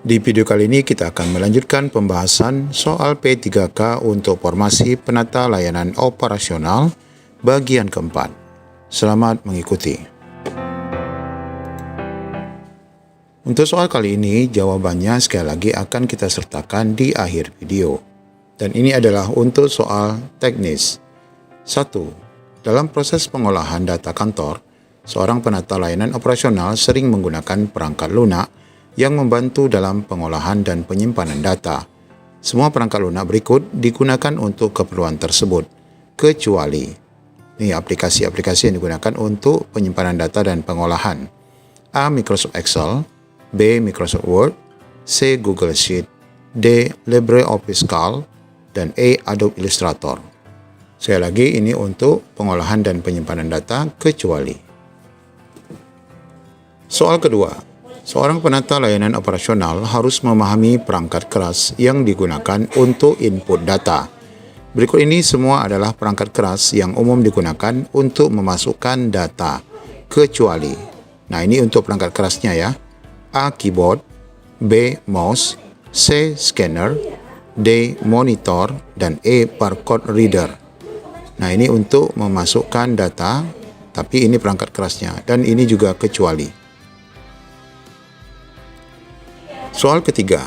Di video kali ini kita akan melanjutkan pembahasan soal P3K untuk formasi penata layanan operasional bagian keempat. Selamat mengikuti. Untuk soal kali ini, jawabannya sekali lagi akan kita sertakan di akhir video. Dan ini adalah untuk soal teknis. 1. Dalam proses pengolahan data kantor, seorang penata layanan operasional sering menggunakan perangkat lunak yang membantu dalam pengolahan dan penyimpanan data. Semua perangkat lunak berikut digunakan untuk keperluan tersebut, kecuali ini aplikasi-aplikasi yang digunakan untuk penyimpanan data dan pengolahan. A. Microsoft Excel, B. Microsoft Word, C. Google Sheet, D. LibreOffice Calc, dan E. Adobe Illustrator. Sekali lagi, ini untuk pengolahan dan penyimpanan data, kecuali. Soal kedua. Seorang penata layanan operasional harus memahami perangkat keras yang digunakan untuk input data. Berikut ini semua adalah perangkat keras yang umum digunakan untuk memasukkan data, kecuali. Nah, ini untuk perangkat kerasnya ya. A. Keyboard, B. Mouse, C. Scanner, D. Monitor, dan E. Barcode Reader. Nah, ini untuk memasukkan data, tapi ini perangkat kerasnya, dan ini juga kecuali. Soal ketiga,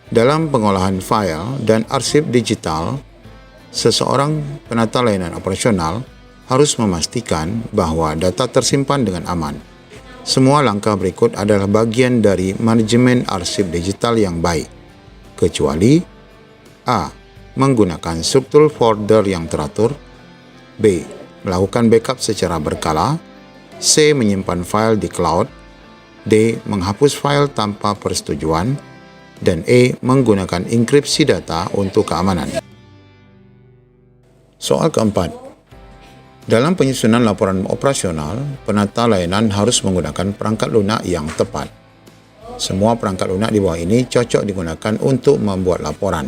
dalam pengolahan file dan arsip digital, seseorang penata layanan operasional harus memastikan bahwa data tersimpan dengan aman. Semua langkah berikut adalah bagian dari manajemen arsip digital yang baik, kecuali A. Menggunakan struktur folder yang teratur, B. Melakukan backup secara berkala, C. Menyimpan file di cloud, D. Menghapus file tanpa persetujuan, dan E. Menggunakan enkripsi data untuk keamanan. Soal keempat. Dalam penyusunan laporan operasional, penata layanan harus menggunakan perangkat lunak yang tepat. Semua perangkat lunak di bawah ini cocok digunakan untuk membuat laporan,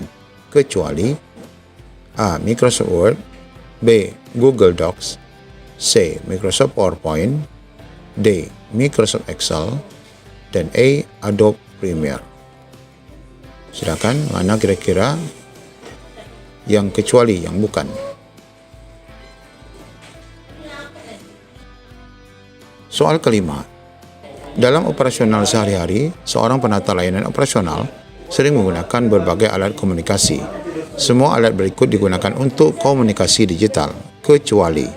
kecuali A. Microsoft Word, B. Google Docs, C. Microsoft PowerPoint, D. Microsoft Excel, dan E. Adobe Premiere. Silakan, mana kira-kira yang kecuali, yang bukan. Soal kelima. Dalam operasional sehari-hari, seorang penata layanan operasional sering menggunakan berbagai alat komunikasi. Semua alat berikut digunakan untuk komunikasi digital, kecuali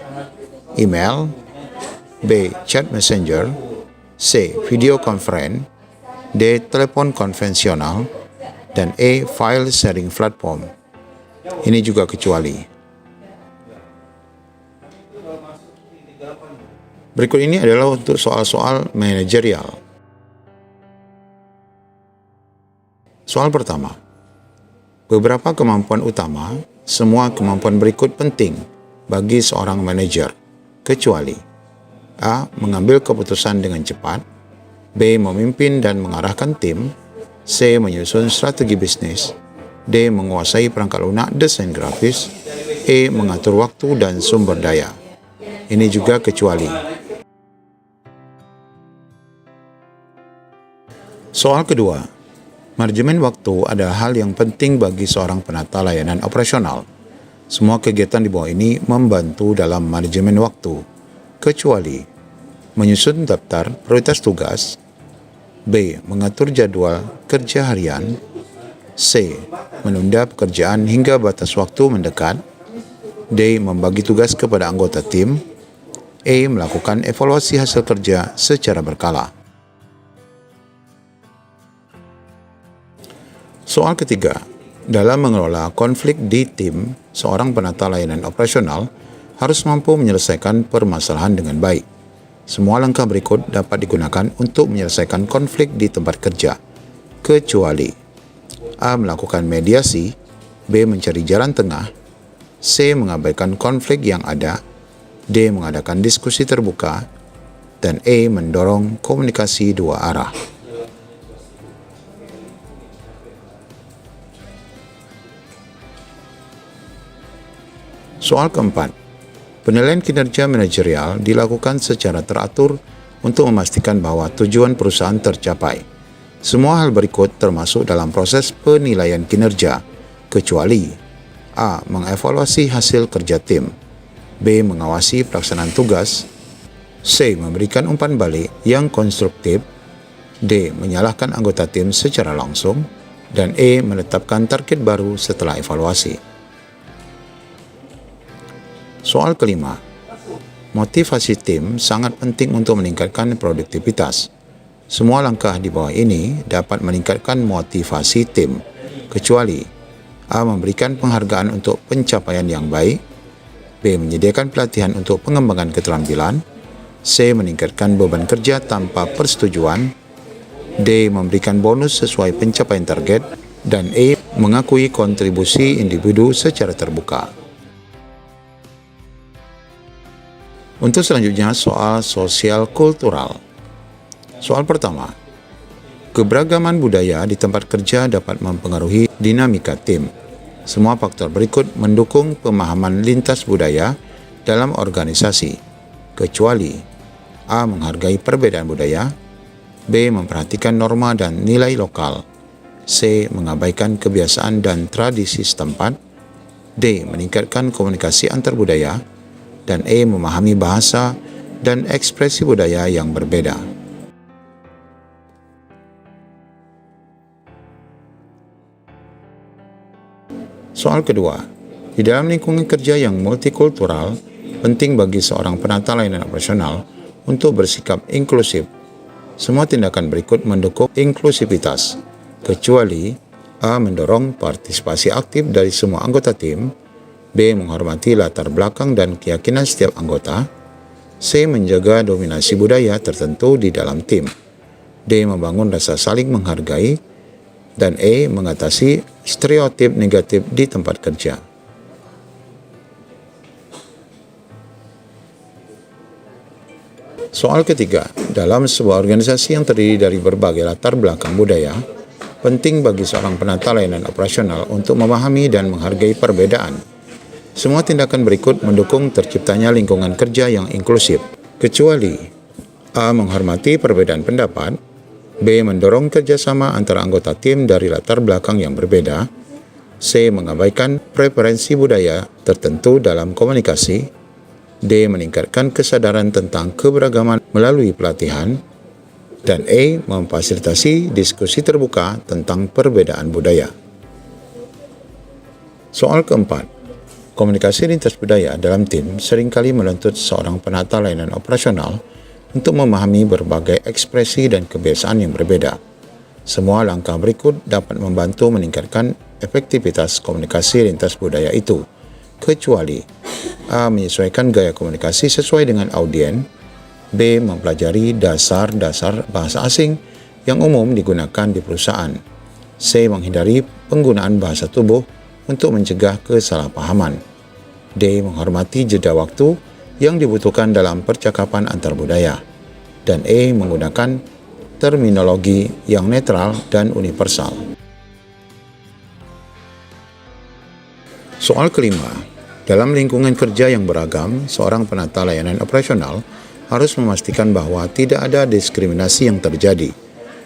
email, B. Chat messenger, C. Video conference, D. Telepon konvensional, dan E. File sharing platform. Ini juga kecuali. Berikut ini adalah untuk soal-soal manajerial. Soal pertama. Beberapa kemampuan utama, semua kemampuan berikut penting bagi seorang manajer, kecuali A. Mengambil keputusan dengan cepat, B. Memimpin dan mengarahkan tim, C. Menyusun strategi bisnis, D. Menguasai perangkat lunak desain grafis, E. Mengatur waktu dan sumber daya. Ini juga kecuali. Soal kedua. Manajemen waktu adalah hal yang penting bagi seorang penata layanan operasional. Semua kegiatan di bawah ini membantu dalam manajemen waktu, kecuali menyusun daftar prioritas tugas, B. Mengatur jadwal kerja harian, C. Menunda pekerjaan hingga batas waktu mendekat, D. Membagi tugas kepada anggota tim, E. Melakukan evaluasi hasil kerja secara berkala. Soal ketiga. Dalam mengelola konflik di tim, seorang penata layanan operasional harus mampu menyelesaikan permasalahan dengan baik. Semua langkah berikut dapat digunakan untuk menyelesaikan konflik di tempat kerja, kecuali A. Melakukan mediasi, B. Mencari jalan tengah, C. Mengabaikan konflik yang ada, D. Mengadakan diskusi terbuka, dan E. Mendorong komunikasi dua arah. Soal keempat. Penilaian kinerja manajerial dilakukan secara teratur untuk memastikan bahwa tujuan perusahaan tercapai. Semua hal berikut termasuk dalam proses penilaian kinerja, kecuali A. Mengevaluasi hasil kerja tim, B. Mengawasi pelaksanaan tugas, C. Memberikan umpan balik yang konstruktif, D. Menyalahkan anggota tim secara langsung, dan E. Menetapkan target baru setelah evaluasi. Soal kelima, motivasi tim sangat penting untuk meningkatkan produktivitas. Semua langkah di bawah ini dapat meningkatkan motivasi tim, kecuali A. Memberikan penghargaan untuk pencapaian yang baik, B. Menyediakan pelatihan untuk pengembangan keterampilan, C. Meningkatkan beban kerja tanpa persetujuan, D. Memberikan bonus sesuai pencapaian target, dan E. Mengakui kontribusi individu secara terbuka. Untuk selanjutnya, soal sosial kultural. Soal pertama, keberagaman budaya di tempat kerja dapat mempengaruhi dinamika tim. Semua faktor berikut mendukung pemahaman lintas budaya dalam organisasi, kecuali A. Menghargai perbedaan budaya, B. Memperhatikan norma dan nilai lokal, C. Mengabaikan kebiasaan dan tradisi setempat, D. Meningkatkan komunikasi antar budaya, dan E. Memahami bahasa dan ekspresi budaya yang berbeda. Soal kedua, di dalam lingkungan kerja yang multikultural, penting bagi seorang penata layanan operasional untuk bersikap inklusif. Semua tindakan berikut mendukung inklusivitas, kecuali A. Mendorong partisipasi aktif dari semua anggota tim, B. Menghormati latar belakang dan keyakinan setiap anggota, C. Menjaga dominasi budaya tertentu di dalam tim, D. Membangun rasa saling menghargai, dan E. Mengatasi stereotip negatif di tempat kerja. Soal ketiga, dalam sebuah organisasi yang terdiri dari berbagai latar belakang budaya, penting bagi seorang penata layanan operasional untuk memahami dan menghargai perbedaan. Semua tindakan berikut mendukung terciptanya lingkungan kerja yang inklusif, kecuali A. Menghormati perbedaan pendapat, B. Mendorong kerjasama antara anggota tim dari latar belakang yang berbeda, C. Mengabaikan preferensi budaya tertentu dalam komunikasi, D. Meningkatkan kesadaran tentang keberagaman melalui pelatihan, dan E. Memfasilitasi diskusi terbuka tentang perbedaan budaya. Soal keempat, komunikasi lintas budaya dalam tim seringkali menuntut seorang penata layanan operasional untuk memahami berbagai ekspresi dan kebiasaan yang berbeda. Semua langkah berikut dapat membantu meningkatkan efektivitas komunikasi lintas budaya itu, kecuali A. Menyesuaikan gaya komunikasi sesuai dengan audien, B. Mempelajari dasar-dasar bahasa asing yang umum digunakan di perusahaan, C. Menghindari penggunaan bahasa tubuh untuk mencegah kesalahpahaman, D. Menghormati jeda waktu yang dibutuhkan dalam percakapan antar budaya, dan E. Menggunakan terminologi yang netral dan universal. Soal kelima, dalam lingkungan kerja yang beragam, seorang penata layanan operasional harus memastikan bahwa tidak ada diskriminasi yang terjadi.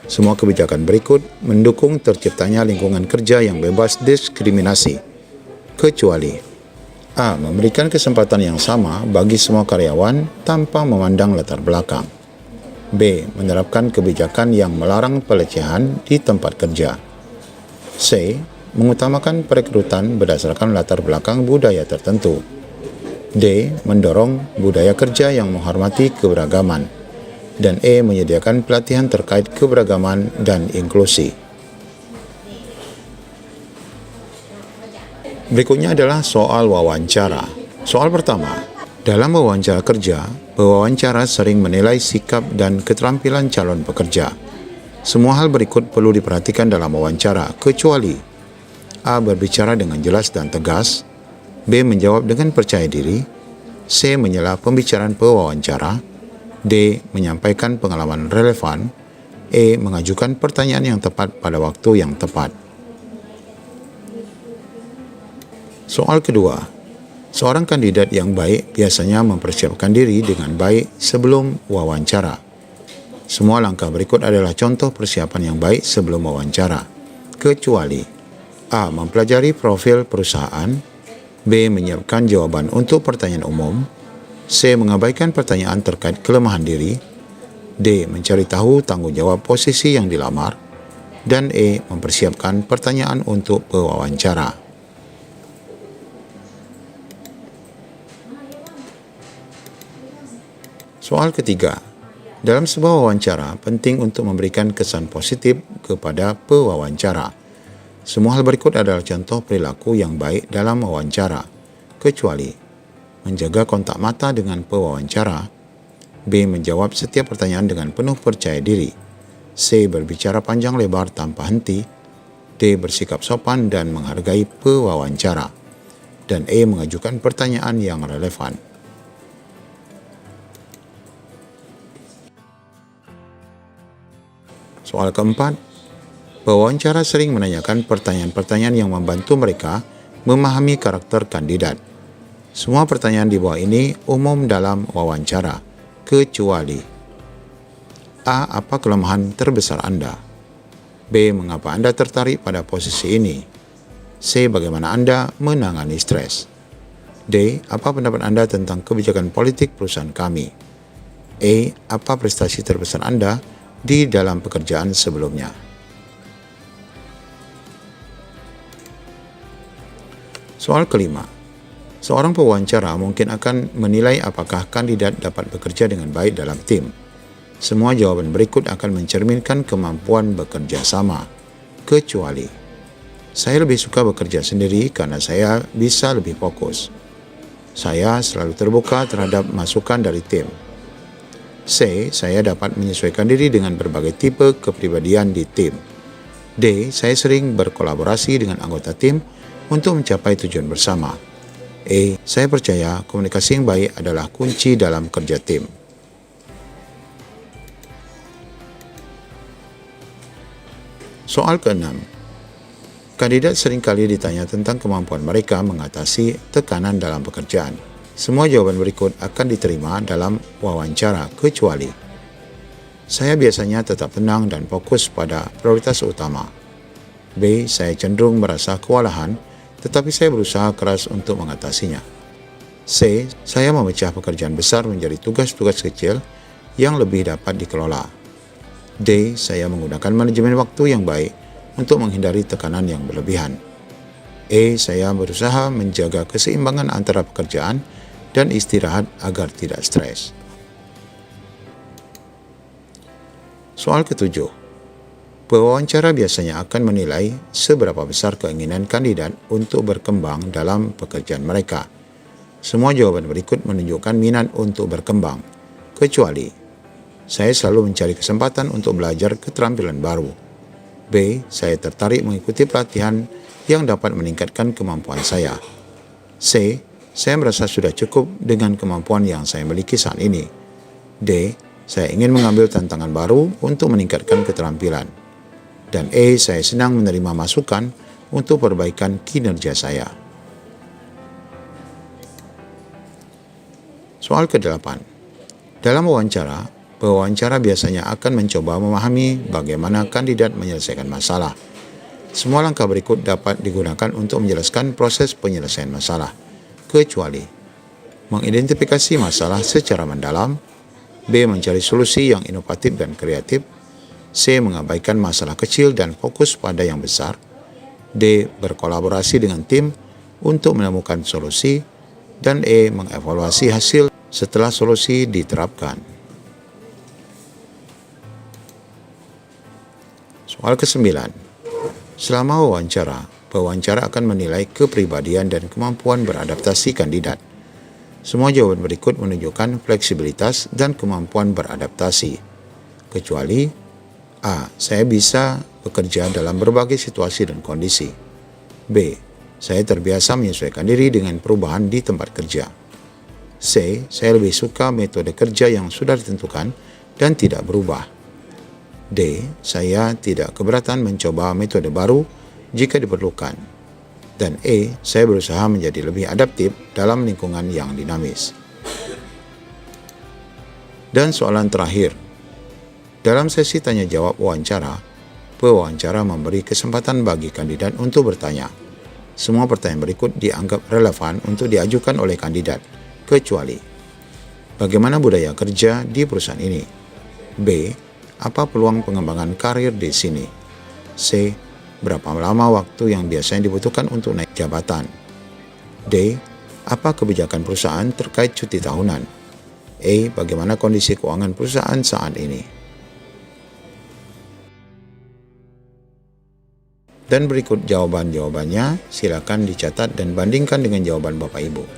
Semua kebijakan berikut mendukung terciptanya lingkungan kerja yang bebas diskriminasi, kecuali A. Memberikan kesempatan yang sama bagi semua karyawan tanpa memandang latar belakang, B. Menerapkan kebijakan yang melarang pelecehan di tempat kerja, C. Mengutamakan perekrutan berdasarkan latar belakang budaya tertentu, D. Mendorong budaya kerja yang menghormati keberagaman, dan E. Menyediakan pelatihan terkait keberagaman dan inklusi. Berikutnya adalah soal wawancara. Soal pertama, dalam wawancara kerja, pewawancara sering menilai sikap dan keterampilan calon pekerja. Semua hal berikut perlu diperhatikan dalam wawancara, kecuali A. Berbicara dengan jelas dan tegas, B. Menjawab dengan percaya diri, C. Menyela pembicaraan pewawancara, D. Menyampaikan pengalaman relevan, E. Mengajukan pertanyaan yang tepat pada waktu yang tepat. Soal kedua, seorang kandidat yang baik biasanya mempersiapkan diri dengan baik sebelum wawancara. Semua langkah berikut adalah contoh persiapan yang baik sebelum wawancara, kecuali A. Mempelajari profil perusahaan, B. Menyiapkan jawaban untuk pertanyaan umum, C. Mengabaikan pertanyaan terkait kelemahan diri, D. Mencari tahu tanggung jawab posisi yang dilamar, dan E. Mempersiapkan pertanyaan untuk pewawancara. Soal ketiga. Dalam sebuah wawancara, penting untuk memberikan kesan positif kepada pewawancara. Semua hal berikut adalah contoh perilaku yang baik dalam wawancara, kecuali menjaga kontak mata dengan pewawancara, B. Menjawab setiap pertanyaan dengan penuh percaya diri, C. Berbicara panjang lebar tanpa henti, D. Bersikap sopan dan menghargai pewawancara, dan E. Mengajukan pertanyaan yang relevan. Soal keempat, pewawancara sering menanyakan pertanyaan-pertanyaan yang membantu mereka memahami karakter kandidat. Semua pertanyaan di bawah ini umum dalam wawancara, kecuali A. Apa kelemahan terbesar Anda? B. Mengapa Anda tertarik pada posisi ini? C. Bagaimana Anda menangani stres? D. Apa pendapat Anda tentang kebijakan politik perusahaan kami? E. Apa prestasi terbesar Anda di dalam pekerjaan sebelumnya? Soal kelima, seorang pewawancara mungkin akan menilai apakah kandidat dapat bekerja dengan baik dalam tim. Semua jawaban berikut akan mencerminkan kemampuan bekerja sama, kecuali saya lebih suka bekerja sendiri karena saya bisa lebih fokus. Saya selalu terbuka terhadap masukan dari tim. C. Saya dapat menyesuaikan diri dengan berbagai tipe kepribadian di tim. D. Saya sering berkolaborasi dengan anggota tim untuk mencapai tujuan bersama. E. Saya percaya komunikasi yang baik adalah kunci dalam kerja tim. Soal keenam, kandidat seringkali ditanya tentang kemampuan mereka mengatasi tekanan dalam pekerjaan. Semua jawaban berikut akan diterima dalam wawancara, kecuali saya biasanya tetap tenang dan fokus pada prioritas utama. B. Saya cenderung merasa kewalahan, tetapi saya berusaha keras untuk mengatasinya. C. Saya memecah pekerjaan besar menjadi tugas-tugas kecil yang lebih dapat dikelola. D. Saya menggunakan manajemen waktu yang baik untuk menghindari tekanan yang berlebihan. E. Saya berusaha menjaga keseimbangan antara pekerjaan dan istirahat agar tidak stres. Soal ketujuh, pewawancara biasanya akan menilai seberapa besar keinginan kandidat untuk berkembang dalam pekerjaan mereka. Semua jawaban berikut menunjukkan minat untuk berkembang, kecuali saya selalu mencari kesempatan untuk belajar keterampilan baru. B. Saya tertarik mengikuti pelatihan yang dapat meningkatkan kemampuan saya. C. Saya merasa sudah cukup dengan kemampuan yang saya miliki saat ini. D. Saya ingin mengambil tantangan baru untuk meningkatkan keterampilan. Dan E. Saya senang menerima masukan untuk perbaikan kinerja saya. Soal ke-8. Dalam wawancara, pewawancara biasanya akan mencoba memahami bagaimana kandidat menyelesaikan masalah. Semua langkah berikut dapat digunakan untuk menjelaskan proses penyelesaian masalah, kecuali mengidentifikasi masalah secara mendalam, B. Mencari solusi yang inovatif dan kreatif, C. Mengabaikan masalah kecil dan fokus pada yang besar, D. Berkolaborasi dengan tim untuk menemukan solusi, dan E. Mengevaluasi hasil setelah solusi diterapkan. Soal ke-9. Selama wawancara, pewawancara akan menilai kepribadian dan kemampuan beradaptasi kandidat. Semua jawaban berikut menunjukkan fleksibilitas dan kemampuan beradaptasi, kecuali A. Saya bisa bekerja dalam berbagai situasi dan kondisi. B. Saya terbiasa menyesuaikan diri dengan perubahan di tempat kerja. C. Saya lebih suka metode kerja yang sudah ditentukan dan tidak berubah. D. Saya tidak keberatan mencoba metode baru jika diperlukan. Dan E. Saya berusaha menjadi lebih adaptif dalam lingkungan yang dinamis. Dan soalan terakhir, Dalam sesi tanya-jawab wawancara, pewawancara memberi kesempatan bagi kandidat untuk bertanya. Semua pertanyaan berikut dianggap relevan untuk diajukan oleh kandidat, kecuali bagaimana budaya kerja di perusahaan ini? B. Apa peluang pengembangan karir di sini? C. Berapa lama waktu yang biasanya dibutuhkan untuk naik jabatan? D. Apa kebijakan perusahaan terkait cuti tahunan? E. Bagaimana kondisi keuangan perusahaan saat ini? Dan berikut jawaban-jawabannya, silakan dicatat dan bandingkan dengan jawaban Bapak Ibu.